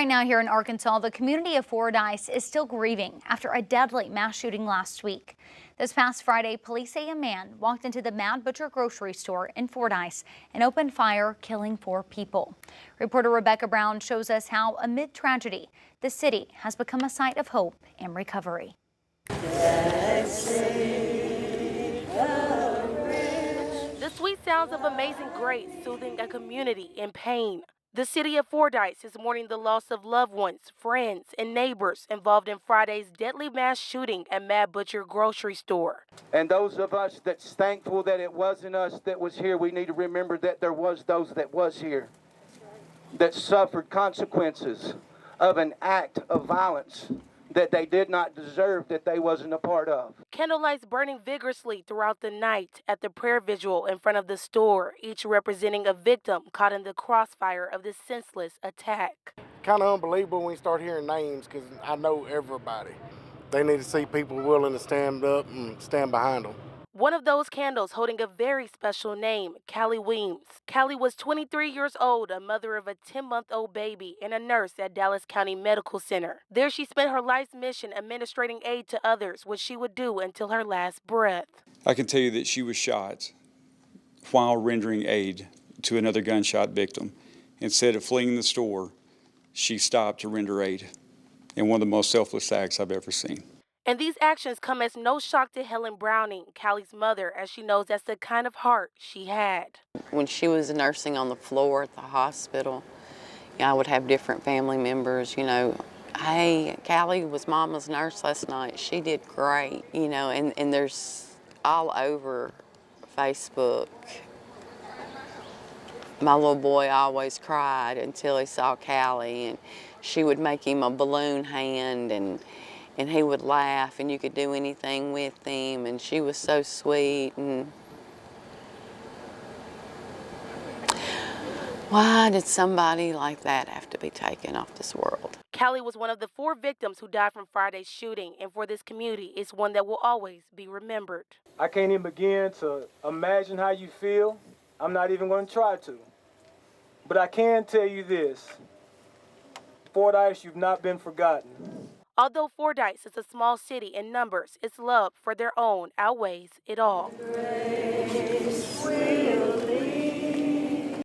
Right now here in Arkansas, the community of Fordyce is still grieving after a deadly mass shooting last week. This past Friday, police say a man walked into the Mad Butcher grocery store in Fordyce and opened fire, killing 4 people. Reporter Rebecca Brown shows us how, amid tragedy, the city has become a site of hope and recovery. The sweet sounds of Amazing Grace soothing a community in pain. The city of Fordyce is mourning the loss of loved ones, friends, and neighbors involved in Friday's deadly mass shooting at Mad Butcher grocery store. And those of us that's thankful that it wasn't us that was here, we need to remember that there was those that was here that suffered consequences of an act of violence that they did not deserve, that they wasn't a part of. Candlelights burning vigorously throughout the night at the prayer vigil in front of the store, each representing a victim caught in the crossfire of this senseless attack. Kind of unbelievable when you start hearing names, because I know everybody. They need to see people willing to stand up and stand behind them. One of those candles holding a very special name, Callie Weems. Callie was 23 years old, a mother of a 10-month-old baby, and a nurse at Dallas County Medical Center. There she spent her life's mission administering aid to others, which she would do until her last breath. I can tell you that she was shot while rendering aid to another gunshot victim. Instead of fleeing the store, she stopped to render aid in one of the most selfless acts I've ever seen. And these actions come as no shock to Helen Browning, Callie's mother, as she knows that's the kind of heart she had. When she was nursing on the floor at the hospital, I would have different family members, hey, Callie was Mama's nurse last night. She did great, and there's all over Facebook. My little boy always cried until he saw Callie, and she would make him a balloon hand, and he would laugh, and you could do anything with him, and she was so sweet. And why did somebody like that have to be taken off this world? Callie was one of the 4 victims who died from Friday's shooting, and for this community, it's one that will always be remembered. I can't even begin to imagine how you feel. I'm not even going to try to. But I can tell you this. Fordyce, you've not been forgotten. Although Fordyce is a small city in numbers, its love for their own outweighs it all. Grace,